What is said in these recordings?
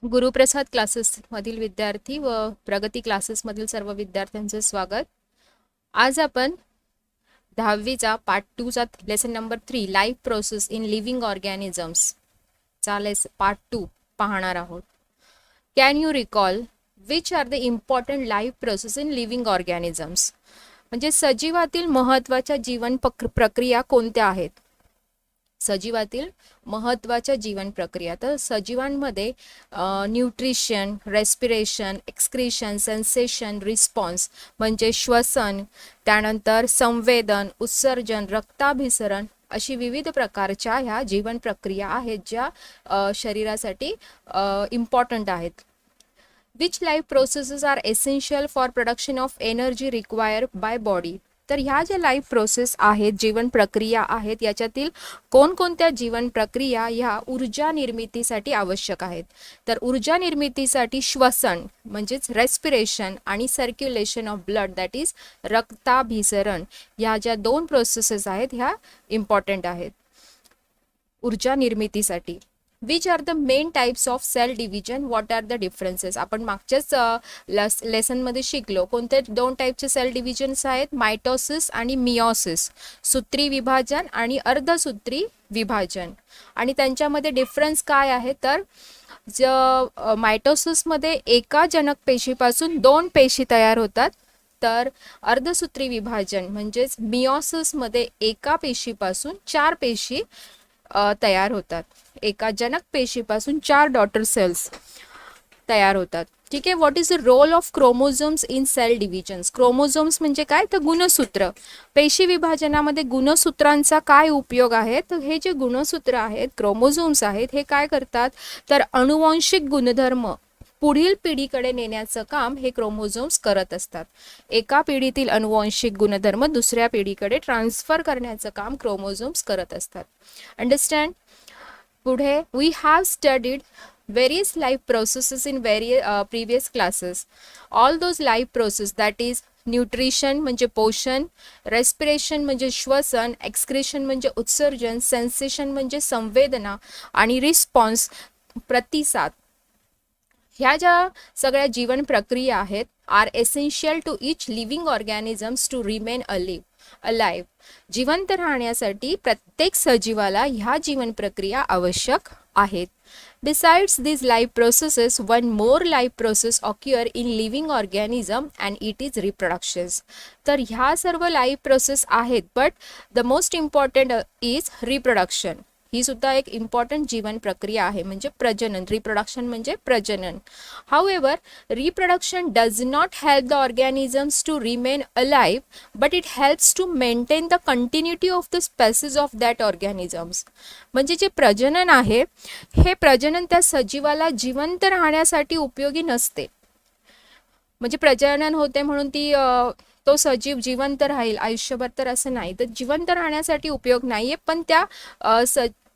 गुरुप्रसाद क्लासेसमधील विद्यार्थी व प्रगती क्लासेसमधील सर्व विद्यार्थ्यांचे स्वागत. आज आपण 10वीचा पार्ट 2 चा lesson number 3 life process in living organisms चा पार्ट 2 पाहणार आहोत. Can you recall which are the important life process in living organisms, म्हणजे सजीवातील महत्त्वाच्या जीवन प्रक्रिया कोणत्या आहेत. सजीवातील महत्त्वाच्या जीवन प्रक्रिया, तर सजीवांमध्ये nutrition, respiration, excretion, sensation, response म्हणजे श्वसन, त्यानंतर संवेदन, उत्सर्जन, रक्ताभिसरण अशी विविध प्रकारच्या ह्या जीवन प्रक्रिया आहेत ज्या शरीरासाठी इम्पॉर्टंट आहेत. Which life processes are essential for production of energy required by body, तर ह्या ज्या लाईफ प्रोसेस आहेत, जीवन प्रक्रिया आहेत, याच्यातील कोणकोणत्या जीवन प्रक्रिया ह्या ऊर्जा निर्मितीसाठी आवश्यक आहेत. तर ऊर्जा निर्मितीसाठी श्वसन म्हणजेच रेस्पिरेशन आणि circulation of blood that is रक्ताभिसरण, ह्या ज्या दोन प्रोसेसेस आहेत ह्या इम्पॉर्टंट आहेत ऊर्जा निर्मितीसाठी. Which are the main types of cell division, what are the differences. आपण मागच्याच लेसनमध्ये शिकलो कोणते दोन टाईपचे सेल डिव्हिजन्स आहेत, मायटोसिस आणि मियोसिस, सूत्री विभाजन आणि अर्धसूत्री विभाजन. आणि त्यांच्यामध्ये डिफरन्स काय आहे, तर मायटोसिसमध्ये एका जनक पेशीपासून दोन पेशी तयार होतात, तर अर्धसूत्री विभाजन म्हणजेच मियोसिसमध्ये एका पेशीपासून चार पेशी तयार होतात. एका जनक पेशीपासून चार डॉटर सेल्स तयार होतात. ठीक आहे. What is the role of chromosomes in cell divisions. Chromosomes म्हणजे काय, तर गुणसूत्र. पेशी विभाजनामध्ये गुणसूत्रांचा काय उपयोग आहे, तर हे जे गुणसूत्र आहेत, क्रोमोझोम्स आहेत, हे काय करतात, तर अनुवांशिक गुणधर्म पुढील पिढीकडे नेण्याचं काम हे क्रोमोझोम्स करत असतात. एका पिढीतील अनुवांशिक गुणधर्म दुसऱ्या पिढीकडे ट्रान्सफर करण्याचं काम क्रोमोझोम्स करत असतात. अंडरस्टँड. पुढे we have studied various life processes in previous classes. All those life process, that is nutrition म्हणजे पोषण, रेस्पिरेशन म्हणजे श्वसन, एक्सक्रीशन म्हणजे उत्सर्जन, सेन्सेशन म्हणजे संवेदना आणि रिस्पॉन्स प्रतिसाद, ह्या ज्या सगळ्या जीवन प्रक्रिया आहेत are essential to each living organisms to remain alive. जिवंत राहण्यासाठी प्रत्येक सजीवाला ह्या जीवन प्रक्रिया आवश्यक आहेत. Besides these life processes, one more life process occur in living organism and it is reproduction. तर ह्या सर्व लाईफ प्रोसेस आहेत, but the most important is reproduction. ही सुद्धा एक इम्पॉर्टंट जीवन प्रक्रिया आहे, म्हणजे प्रजनन. रिप्रोडक्शन म्हणजे प्रजनन. However reproduction does not help the organisms to remain alive, but it helps to maintain the continuity of the species of that organisms. म्हणजे जे प्रजनन आहे, हे प्रजनन त्या सजीवाला जिवंत राहण्यासाठी उपयोगी नसते. म्हणजे प्रजनन होते म्हणून तो सजीव जिवंत राहील आयुष्यभर, तर असं नाही. तर जिवंत राहण्यासाठी उपयोग नाहीये, पण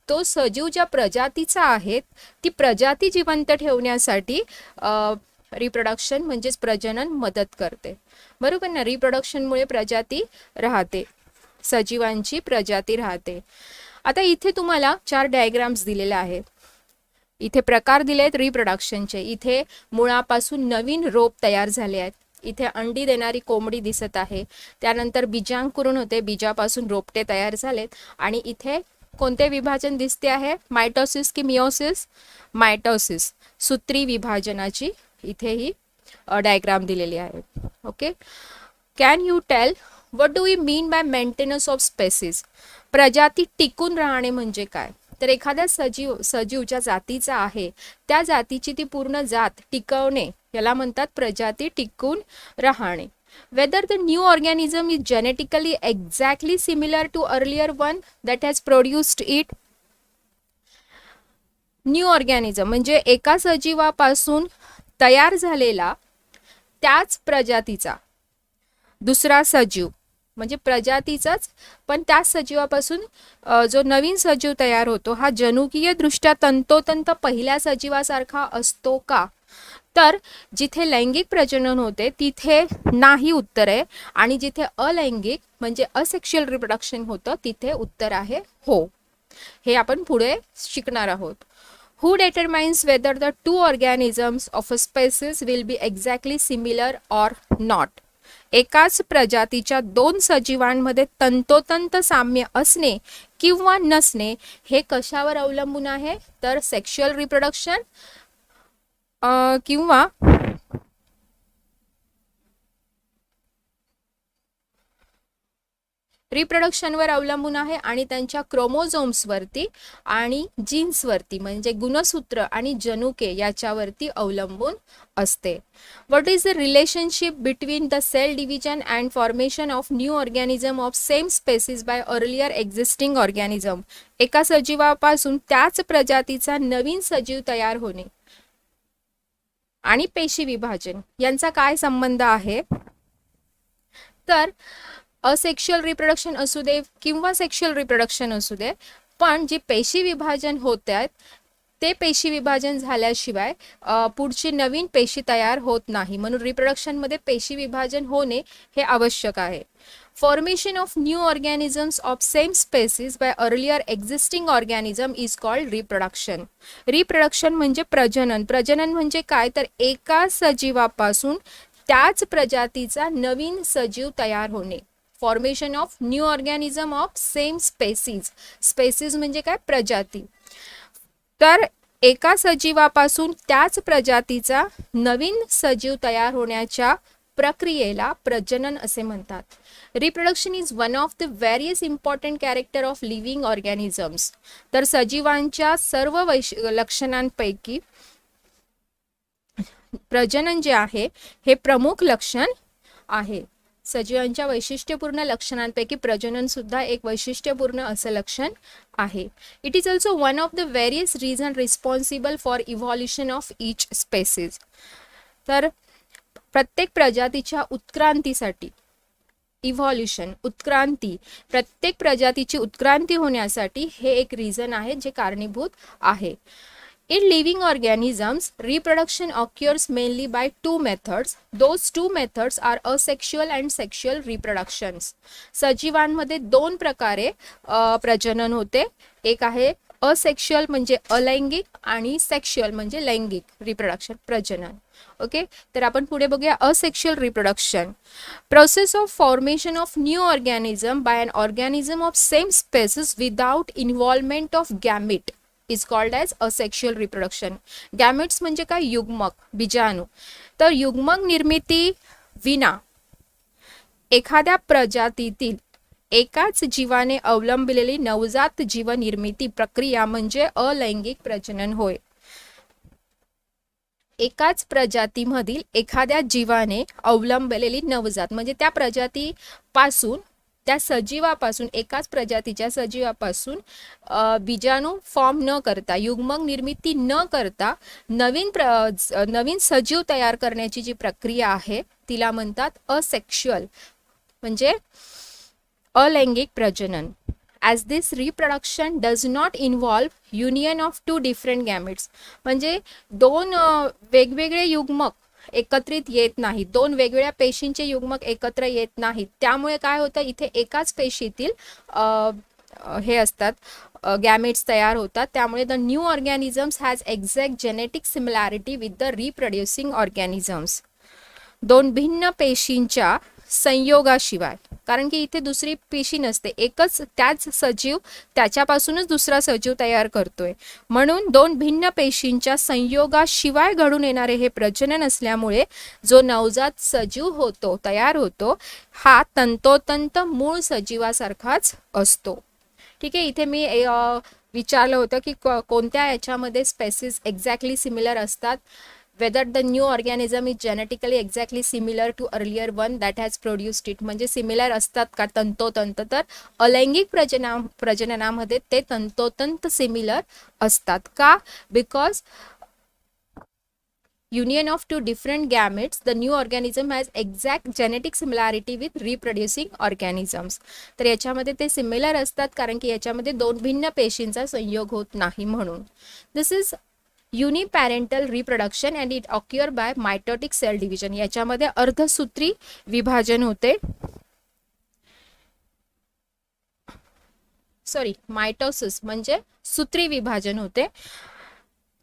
तो सजीव ज्या प्रजातीचा आहे ती प्रजाती जिवंत ठेवण्यासाठी रिप्रोडक्शन म्हणजेच प्रजनन मदत करते. बरोबर ना. रिप्रोडक्शनमुळे प्रजाती राहते, सजीवांची प्रजाती राहते. आता इथे तुम्हाला 4 डायग्राम्स दिलेले आहेत. इथे प्रकार दिलेत रिप्रोडक्शनचे. इथे मुळापासून नवीन रोप तयार झाले आहेत. इथे अंडी देणारी कोंबडी दिसत आहे. त्यानंतर बीजांकुरण होते, बीजापासून रोपटे तयार झालेत. आणि इथे कोणते विभाजन दिसते आहे, मायटोसिस की मियोसिस. मायटोसिस, सूत्री विभाजनाची इथे ही डायग्राम दिलेली आहे. Okay. Can you tell what do we mean by maintenance of species. प्रजाती टिकून राहणे म्हणजे काय, तर एखाद्या सजीव ज्या जातीचा आहे त्या जातीची ती पूर्ण जात टिकवणे याला म्हणतात प्रजाती टिकून राहणे. Whether the new organism is genetically exactly similar to earlier one that has produced it. New organism म्हणजे एका सजीवापासून तयार झालेला त्याच प्रजातीचा दुसरा सजीव, म्हणजे प्रजातीचाच पण त्याच सजीवापासून जो नवीन सजीव तयार होतो हा जनुकीय दृष्ट्या तंतोतंत पहिल्या सजीवासारखा असतो का, तर जिथे लैंगिक प्रजनन होते तिथे नाही उत्तर आहे, आणि जिथे अलैंगिक म्हणजे असेक्शुअल रिप्रोडक्शन होतं तिथे उत्तर आहे हो. हे आपण पुढे शिकणार आहोत. Who determines whether the two organisms of a species will be exactly similar or not? एकाच प्रजातीच्या दोन सजीवांमध्ये तंतोतंत साम्य असणे किंवा नसणे हे कशावर अवलंबून आहे? तर सेक्शुअल रिप्रोडक्शन किंवा रिप्रोडक्शनवर अवलंबून आहे आणि त्यांच्या क्रोमोझोम्सवरती आणि जीन्सवरती म्हणजे गुणसूत्र आणि जनुके याच्यावरती अवलंबून असते. What is the relationship between the cell division and formation of new organism of same species by earlier existing organism? एका सजीवापासून त्याच प्रजातीचा नवीन सजीव तयार होणे आणि पेशी विभाजन यांचा काय संबंध आहे? तर असेक्शुअल रिप्रोडक्शन असू दे किंवा सेक्शुअल रिप्रोडक्शन असू दे, पण जे पेशी विभाजन होत आहेत ते पेशी विभाजन झाल्याशिवाय पुढची नवीन पेशी तयार होत नाही. म्हणून रिप्रोडक्शनमध्ये पेशी विभाजन होणे हे आवश्यक आहे. Formation of new organisms of same species by earlier existing organism is called reproduction. Reproduction म्हणजे प्रजनन. प्रजनन म्हणजे काय? तर एका सजीवापासून त्याच प्रजातीचा नवीन सजीव तयार होणे. Formation of new organism of same species. Species म्हणजे काय? प्रजाती. तर एका सजीवापासून त्याच प्रजातीचा नवीन सजीव तयार होण्याच्या प्रक्रियेला प्रजनन असे म्हणतात. Reproduction is one of the various important character of living organisms. तर सजीवांच्या सर्व लक्षणांपैकी प्रजनन जे आहे हे प्रमुख लक्षण आहे. सजीवांच्या वैशिष्ट्यपूर्ण लक्षणांपैकी प्रजनन सुद्धा एक वैशिष्ट्यपूर्ण असं लक्षण आहे. It is also one of the various reason responsible for evolution of each species. तर प्रत्येक प्रजातीच्या उत्क्रांतीसाठी इव्हॉल्युशन उत्क्रांती प्रत्येक प्रजातीची उत्क्रांती होण्यासाठी हे एक रिझन आहे जे कारणीभूत आहे. In living organisms, reproduction occurs mainly by two methods. Those two methods are asexual and sexual reproductions. सजीवांमध्ये दोन प्रकारे प्रजनन होते. एक आहे असेक्शुअल म्हणजे अलैंगिक आणि सेक्शुअल म्हणजे लैंगिक रिप्रोडक्शन प्रजनन. ओके, तर आपण पुढे बघूया asexual reproduction. Process of formation of new organism by an organism of same species without involvement of gamete is called as asexual reproduction. Gametes म्हणजे काय? युग्मक, बीजाणू. तर युग्मक निर्मिती विना एखाद्या प्रजातीतील एकाच जीवाने अवलंबिलेली नवजात जीवनिर्मिती प्रक्रिया म्हणजे अलैंगिक प्रजनन होय. एकाच प्रजातीमधील एखाद्या जीवाने अवलंबलेली नवजात म्हणजे त्या प्रजातीपासून त्या सजीवापासून एकाच प्रजातीच्या सजीवापासून बीजाणू फॉर्म न करता युग्मक निर्मिती न करता नवीन सजीव तयार करण्याची जी प्रक्रिया आहे तिला म्हणतात असेक्शुअल म्हणजे अलैंगिक प्रजनन. As this reproduction does not involve union of two different gametes म्हणजे दोन वेगवेगळे युग्मक एकत्रित येत नाहीत. दोन वेगवेगळ्या पेशींचे युग्मक एकत्र येत नाहीत. त्यामुळे काय होतं? इथे एकाच पेशीतील हे असतात गॅमेट्स तयार होतात. त्यामुळे the new organisms has exact genetic similarity with the reproducing organisms. दोन भिन्न पेशींच्या संयोगाशिवाय, कारण की इथे दुसरी पेशी नसते, एकच त्याच सजीव त्याच्यापासूनच दुसरा सजीव तयार करतोय. म्हणून दोन भिन्न पेशींच्या संयोगाशिवाय घडून येणारे हे प्रजनन असल्यामुळे जो नवजात सजीव होतो तयार होतो हा तंतोतंत मूळ सजीवासारखाच असतो. ठीक आहे, इथे मी विचारलं होतं की कोणत्या याच्यामध्ये स्पेसिस एक्झॅक्टली सिमिलर असतात. whether the new organism is genetically exactly similar to earlier one that has produced it म्हणजे सिमिलर असतात का तंतोतंत. तर अलैंगिक प्रजननामध्ये ते तंतोतंत सिमिलर असतात का? Because union of two different gametes, the new organism has exact genetic similarity with reproducing organisms. तर याच्यामध्ये ते सिमिलर असतात कारण की याच्यामध्ये दोन भिन्न पेशींचा संयोग होत नाही म्हणून. This is uniparental reproduction and it occur by mitotic cell division. याच्यामध्ये अर्धसूत्री विभाजन होते. मायटोसिस म्हणजे सूत्री विभाजन होते.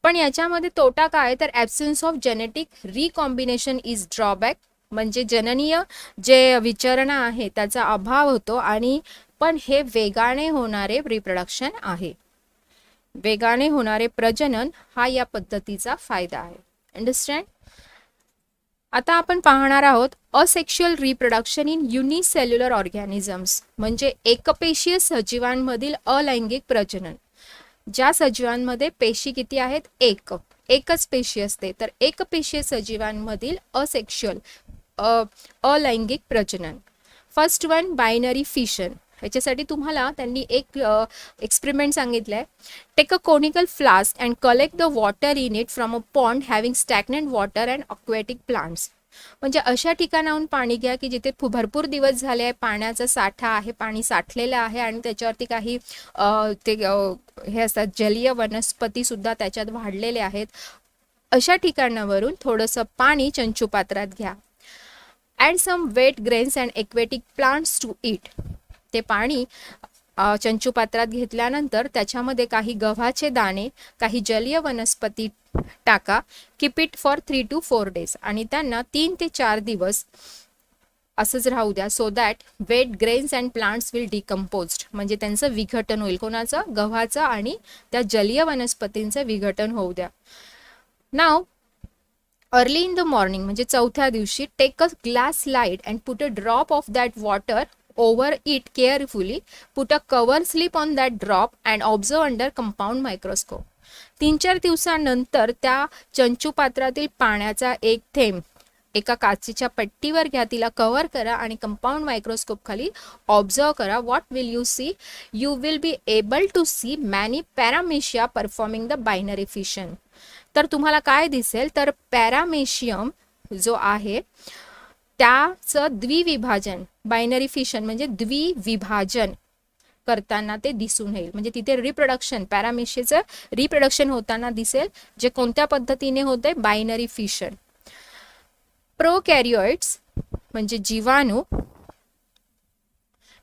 पण याच्यामध्ये तोटा काय, तर absence of genetic recombination is drawback, म्हणजे जननीय जे विचरण आहे त्याचा अभाव होतो, आणि पण हे वेगाने होणारे रिप्रोडक्शन आहे, वेगाने होणारे प्रजनन हा या पद्धतीचा फायदा आहे. अंडरस्टँड. आता आपण पाहणार आहोत asexual reproduction in unicellular organisms, म्हणजे एकपेशीय सजीवांमधील अलैंगिक प्रजनन. ज्या सजीवांमध्ये पेशी किती आहेत, एकच पेशी असते, तर एकपेशीय सजीवांमधील असेक्शुअल अलैंगिक प्रजनन. First one binary fission. ह्याच्यासाठी तुम्हाला त्यांनी एक एक्सपेरिमेंट सांगितलंय. Take a conical flask and collect the water in it from a pond having stagnant water and aquatic plants. म्हणजे अशा ठिकाणाहून पाणी घ्या की जिथे भरपूर दिवस झाले आहे, पाण्याचा साठा आहे, पाणी साठलेलं आहे आणि त्याच्यावरती काही हे असतात जलीय वनस्पती सुद्धा त्याच्यात वाढलेले आहेत. अशा ठिकाणावरून थोडंसं पाणी चंचुपात्रात घ्या. Add some wheat grains and aquatic plants to it. ते पाणी चंचुपात्रात घेतल्यानंतर त्याच्यामध्ये काही गव्हाचे दाणे, काही जलीय वनस्पती टाका. Keep it for 3 to 4 days, आणि त्यांना 3 ते 4 दिवस असंच राहू द्या. So that wheat grains and plants will decomposed, म्हणजे त्यांचं विघटन होईल. कोणाचं, गव्हाचं आणि त्या जलीय वनस्पतींचं विघटन होऊ द्या. Now early in the morning, म्हणजे चौथ्या दिवशी take a glass slide and put a drop of that water over it carefully. Put a cover slip on that drop and observe under compound microscope. 3-4 दिवसानंतर त्या चंचुपात्रातील पाण्याचा एक थेंब एका काचेच्या पट्टीवर घ्या, तिला कव्हर करा आणि कंपाऊंड मायक्रोस्कोप खाली ऑब्झर्व करा. What will you see? You will be able to see many paramecia performing the binary fission. तर तुम्हाला काय दिसेल, तर पॅरामेशियम जो आहे त्याचं द्विविभाजन, बायनरी फिशन म्हणजे द्विविभाजन करताना ते दिसून येईल. म्हणजे तिथे रिप्रोडक्शन, पॅरामेशियाचं रिप्रोडक्शन होताना दिसेल, जे कोणत्या पद्धतीने होते, बायनरी फिशन. प्रोकॅरियोट्स म्हणजे जीवाणू.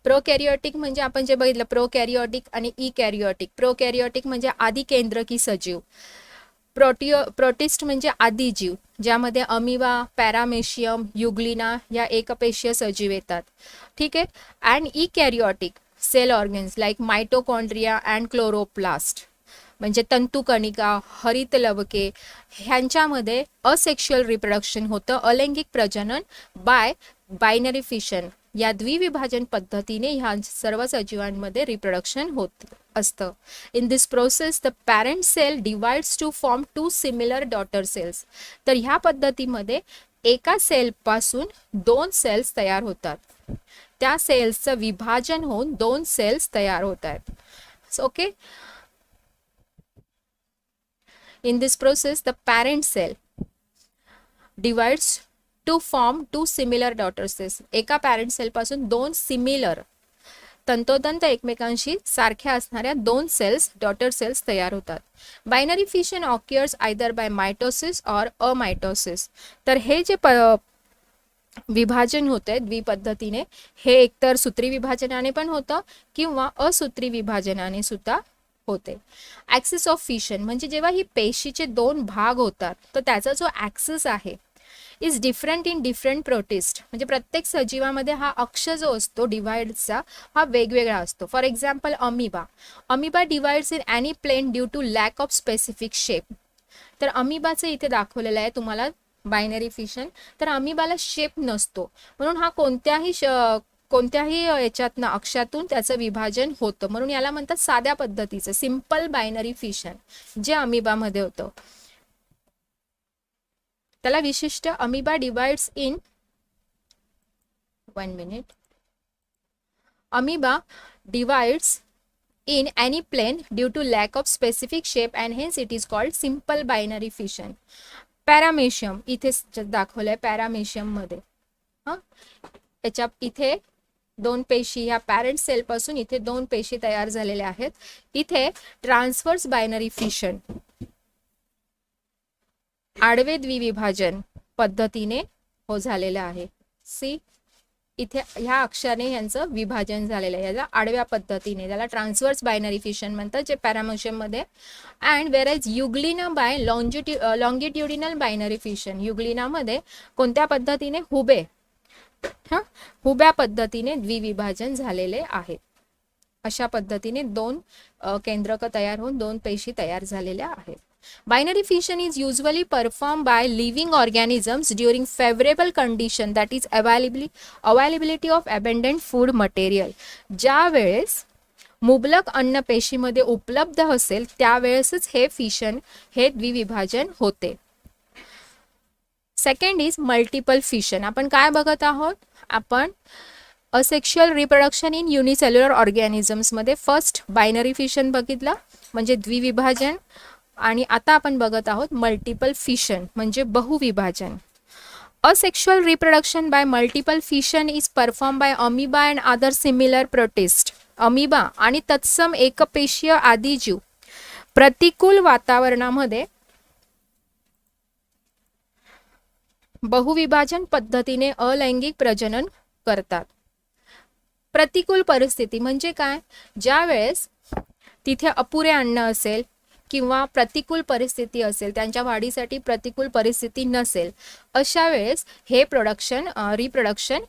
प्रोकॅरियोटिक म्हणजे आपण जे बघितलं प्रोकॅरियोटिक आणि इकॅरियोटिक. प्रोकॅरियोटिक म्हणजे आदिकेंद्रकी सजीव. प्रोटिस्ट म्हणजे आदिजीव, ज्यामध्ये अमिबा, पॅरामेशियम, युग्लिना या एकपेशीय सजीव येतात. ठीक आहे. And eukaryotic cell organs like mitochondria and chloroplast, म्हणजे तंतुकणिका, हरित लवके, ह्यांच्यामध्ये असेक्शुअल रिप्रोडक्शन होतं, अलैंगिक प्रजनन बाय बायनरी फिशन. या द्विविभाजन पद्धतीने ह्या सर्व सजीवांमध्ये रिप्रोडक्शन होत असतं. In this process the parent cell divides to form 2 similar daughter cells. तर ह्या पद्धतीमध्ये एका सेलपासून 2 सेल्स तयार होतात. त्या सेल्सचं विभाजन होऊन 2 सेल्स तयार होत आहेत. Okay. In this process, the parent cell divides to form 2 similar daughter cells. एका पॅरेंट सेल पासून 2 सिमिलर, तंतोतंत एकमेकांशी सारख्या असणाऱ्या 2 सेल्स, डॉटर सेल्स तयार होतात. Binary fission occurs either by mitosis or amitosis. तर हे जे विभाजन होते द्विपद्धतीने, हे एकतर सूत्री विभाजनाने पण होतं किंवा असूत्री विभाजनाने सुद्धा होते. ॲक्सिस ऑफ फिशन म्हणजे जेव्हा ही पेशीचे 2 भाग होतात, तर त्याचा जो ॲक्सिस आहे is different in different protist. म्हणजे प्रत्येक सजीवामध्ये हा अक्ष जो असतो डिवाइडचा हा वेगवेगळा असतो. For example amoeba divides in any plane due to lack of specific shape. तर अमिबाचं इथे दाखवलेलं आहे तुम्हाला बायनरी फिशन. तर अमिबाला शेप नसतो, म्हणून हा कोणत्याही याच्यातनं अक्षातून त्याचं विभाजन होतं, म्हणून याला म्हणतात साध्या पद्धतीचं सिंपल बायनरी फिशन जे अमिबामध्ये होतं. त्याला विशिष्ट amoeba divides in 1 minute. Amoeba divides in any plane due to lack of specific shape and hence it is called simple binary fission. Paramecium इथे दाखवलंय पॅरामेशियम मध्ये. याच्या इथे 2 पेशी, ह्या पॅरेंट सेल पासून इथे 2 पेशी तयार झालेल्या आहेत. इथे ट्रान्सव्हर्स बायनरी फिशन, आडवे द्विविभाजन पद्धतीने झालेलं आहे. सी इथे ह्या अक्षराने यांचं विभाजन झालेलं आहे, याला आडव्या पद्धतीने, त्याला ट्रान्सवर्स बायनरी फिशन म्हणतात जे पॅरामोशियम मध्ये. And whereas Euglena by longitudinal binary fission, Euglena मध्ये कोणत्या पद्धतीने, हुब्या पद्धतीने द्विविभाजन झालेले आहे. अशा पद्धतीने दोन केंद्रक तयार होऊन दोन पेशी तयार झालेल्या आहेत. Binary fission is usually performed by living organisms during favorable condition, that is availability of abundant food material. ज्या वेळेस मुबलक अन्न पेशीमध्ये उपलब्ध असेल त्यावेळेसच हे फिशन, हे द्विविभाजन होते. Second is multiple fission. आपण काय बघत आहोत, आपण asexual reproduction in unicellular organisms मध्ये फर्स्ट बायनरी फिशन बघितलं म्हणजे द्विविभाजन, आणि आता आपण बघत आहोत मल्टिपल फिशन म्हणजे बहुविभाजन. Asexual reproduction by multiple fission is perform by amoeba and other similar protist. Amoeba आणि तत्सम एकपेशीय आदी जीव प्रतिकूल वातावरणामध्ये बहुविभाजन पद्धतीने अलैंगिक प्रजनन करतात. प्रतिकूल परिस्थिती म्हणजे काय, ज्या वेळेस तिथे अपुरे अन्न असेल किंवा प्रतिकूल परिस्थिती असेल, त्यांच्या वाढीसाठी प्रतिकूल परिस्थिती नसेल, अशा वेळेस हे रिप्रोडक्शन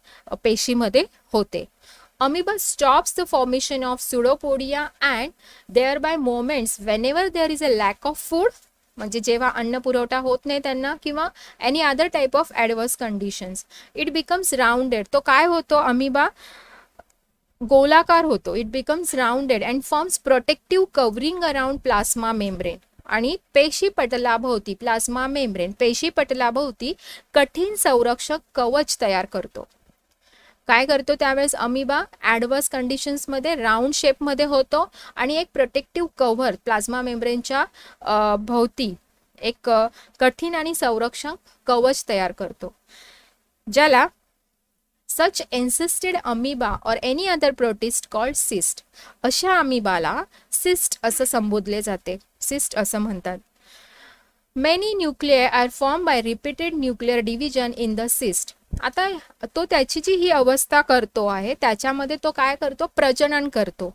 पेशीमध्ये होते. Amoeba stops the formation of pseudopodia and thereby movements whenever there is a lack of food, म्हणजे जेव्हा अन्न पुरवठा होत नाही त्यांना किंवा any other type of adverse conditions, it becomes rounded. तो काय होतो, अमिबा गोलाकार होतो. It becomes rounded and forms protective covering around plasma membrane. आणि पेशी पटलाभोवती, प्लास्मा मेम्ब्रेन पेशी पटलाभोवती कठीण संरक्षक कवच तयार करतो. काय करतो त्यावेळेस अमिबा ॲडवर्स कंडिशन्समध्ये राऊंड शेपमध्ये होतो आणि एक प्रोटेक्टिव्ह कव्हर प्लाझ्मा मेम्ब्रेनच्या भोवती एक कठीण आणि संरक्षक कवच तयार करतो, ज्याला such encysted amoeba or any other protist called cyst. अशा अमिबाला सिस्ट असं संबोधले जाते, सिस्ट असं म्हणतात. Many nuclei are form by repeated nuclear division in the cyst. आता तो त्याची जी ही अवस्था करतो आहे त्याच्यामध्ये तो काय करतो, प्रजनन करतो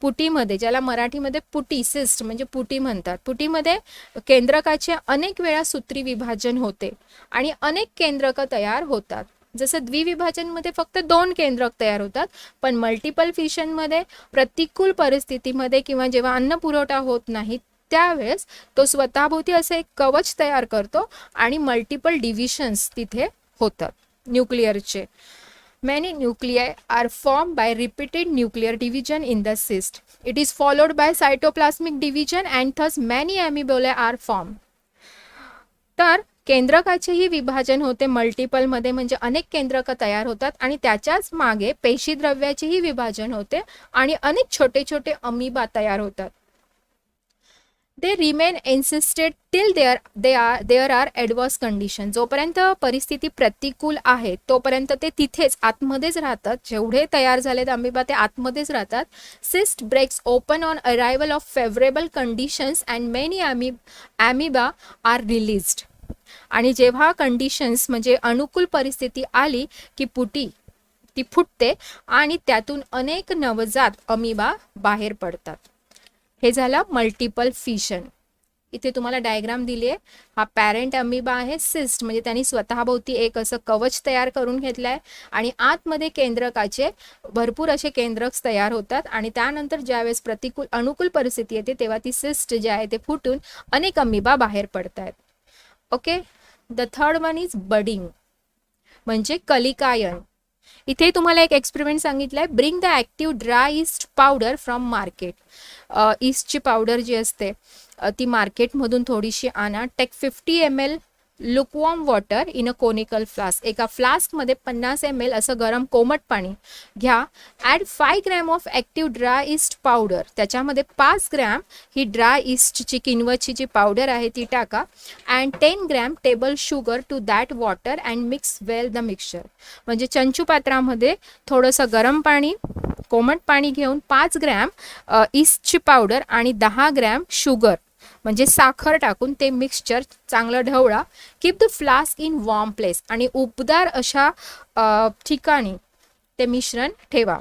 पुटीमध्ये, ज्याला मराठीमध्ये पुटी, सिस्ट म्हणजे पुटी म्हणतात. पुटीमध्ये केंद्रकाचे अनेक वेळा सूत्री विभाजन होते आणि अनेक केंद्रक तयार होतात. जसं द्विविभाजनमध्ये फक्त 2 केंद्रक तयार होतात, पण मल्टिपल फिशनमध्ये प्रतिकूल परिस्थितीमध्ये किंवा जेव्हा अन्न पुरवठा होत नाही त्यावेळेस तो स्वतःभोवती असं एक कवच तयार करतो आणि मल्टिपल डिव्हिजन्स तिथे होतात न्यूक्लियरचे. Many nuclei are formed by repeated nuclear division in the cyst. It is followed by cytoplasmic division and thus many amoebulae are formed. तर केंद्रकाचेही विभाजन होते मल्टिपल मध्ये, म्हणजे अनेक केंद्रक तयार होतात आणि त्याच्याच मागे पेशीद्रव्याचेही विभाजन होते आणि अनेक छोटे छोटे अमिबा तयार होतात. They remain encysted till there are adverse condition. जोपर्यंत परिस्थिती प्रतिकूल आहे तोपर्यंत ते तिथेच आतमध्येच राहतात. जेवढे तयार झालेत अमिबा ते आतमध्येच राहतात. Cyst breaks open on arrival of favourable conditions and many amoeba are released. आणि जेव्हा कंडिशन्स म्हणजे अनुकूल परिस्थिती आली की पुटी ती फुटते आणि त्यातून अनेक नवजात अमिबा बाहेर पडतात. हे झालं मल्टिपल फिशन. इथे तुम्हाला डायग्राम दिली आहे. हा पॅरेंट अमिबा आहे, सिस्ट म्हणजे त्यांनी स्वतःभोवती एक असं कवच तयार करून घेतलंय आणि आतमध्ये केंद्रकाचे भरपूर असे केंद्रक तयार होतात आणि त्यानंतर ज्यावेळेस अनुकूल परिस्थिती येते तेव्हा ती सिस्ट जे आहे ते फुटून अनेक अमिबा बाहेर पडतायत. Okay, the third one is budding म्हणजे कलिकायन. इथे तुम्हाला एक एक्सपेरिमेंट सांगितलंय, bring the active dry yeast powder from market. ईस्टची पावडर जी असते ती मार्केटमधून थोडीशी आणा. Take 50 ml lukewarm water in a conical flask. एका फ्लास्कमध्ये 50 ml असं गरम कोमट पाणी घ्या. Add 5 gram of active dry yeast powder. त्याच्यामध्ये 5 ग्रॅम ही ड्राय ईस्टची किण्वची जी पावडर आहे ती टाका. And 10 gram table sugar to that water and mix well the mixture. म्हणजे चंचू पात्रामध्ये थोडंसं गरम पाणी, कोमट पाणी घेऊन 5 ग्रॅम ईस्टची पावडर आणि 10 ग्रॅम शुगर म्हणजे साखर टाकून ते मिक्सचर चांगलं ढवळा. Keep the flask in warm place आणि उबदार अशा ठिकाणी ते मिश्रण ठेवा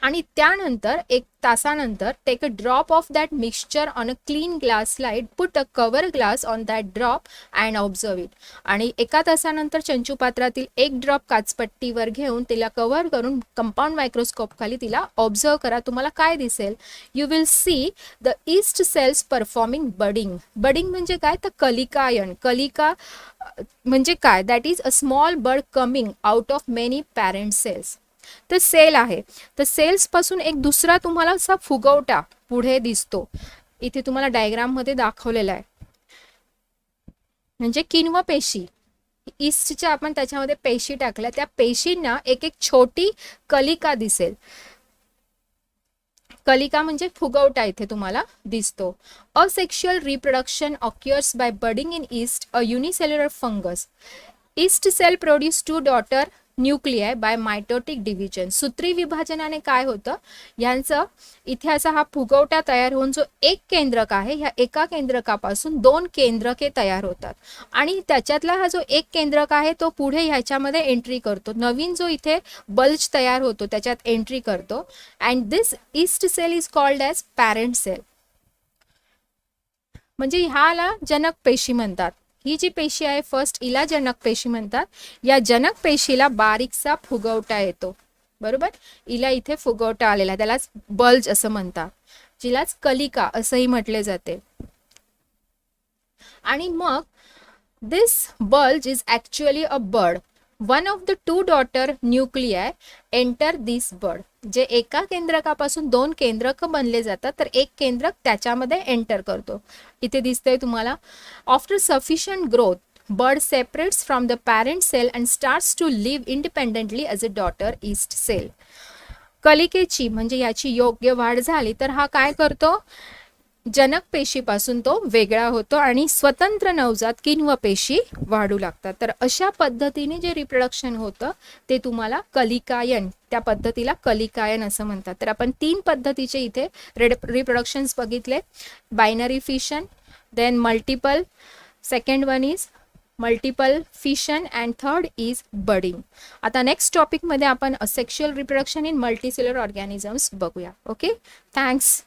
आणि त्यानंतर 1 तासानंतर take a drop of that mixture on a clean glass slide, put a cover glass on that drop and observe it. आणि 1 तासानंतर चंचू पात्रातील 1 ड्रॉप काचपट्टीवर घेऊन तिला कव्हर करून कंपाऊंड मायक्रोस्कोप खाली तिला ऑब्झर्व करा. तुम्हाला काय दिसेल? You will see the yeast cells performing budding. Budding म्हणजे काय? तर कलिकायन. कलिका म्हणजे काय? That is a small bud coming out of many parent cells. तर सेल आहे, तर सेल्स पासून एक दुसरा तुम्हाला असा फुगवटा पुढे दिसतो. इथे तुम्हाला डायग्राम मध्ये दाखवलेला आहे, म्हणजे किण्व पेशी. ईस्टच्या आपण त्याच्यामध्ये पेशी टाकल्या, त्या पेशींना एक एक छोटी कलिका दिसेल. कलिका म्हणजे फुगवटा इथे तुम्हाला दिसतो. Asexual reproduction occurs by budding in yeast, a unicellular fungus. Yeast cell produce 2 daughter nuclei by mitotic division. सूत्री विभाजनाने काय होतं? यांचं इथे असा हा फुगवटा तयार होऊन जो एक केंद्रक आहे, ह्या एका केंद्रकापासून 2 केंद्रके तयार होतात आणि त्याच्यातला हा जो एक केंद्रक आहे तो पुढे ह्याच्यामध्ये एंट्री करतो. नवीन जो इथे बल्ज तयार होतो त्याच्यात एंट्री करतो. And this yeast cell is called as parent cell. म्हणजे ह्याला जनक पेशी म्हणतात. ही जी पेशी आहे फर्स्ट, हिला जनक पेशी म्हणतात. या जनक पेशीला बारीकसा फुगवटा येतो, बरोबर. हिला इथे फुगवटा आलेला, त्यालाच बल्ज असं म्हणतात, जिलाच कलिका असंही म्हटले जाते. आणि मग this bulge is actually a bud. One of the 2 daughter nuclei enter this bud. जे एका केंद्रकापासून 2 केंद्रक बनले जातात, तर एक केंद्रक त्याच्यामध्ये एंटर करतो. इथे दिसतंय तुम्हाला. After sufficient growth, bud separates from the parent cell and starts to live independently as a daughter yeast cell. कलिकेची म्हणजे याची योग्य वाढ झाली तर हा काय करतो? जनक पेशीपासून तो वेगळा होतो आणि स्वतंत्र नवजात किण्व पेशी वाढू लागतात. तर अशा पद्धतीने जे रिप्रोडक्शन होतं ते तुम्हाला कलिकायन, त्या पद्धतीला कलिकायन असं म्हणतात. तर आपण 3 पद्धतीचे इथे रिप्रोडक्शन्स बघितले. Binary fission, then multiple, second one is multiple fission and third is budding. आता नेक्स्ट टॉपिकमध्ये आपण asexual reproduction in multicellular organisms बघूया. Okay, thanks.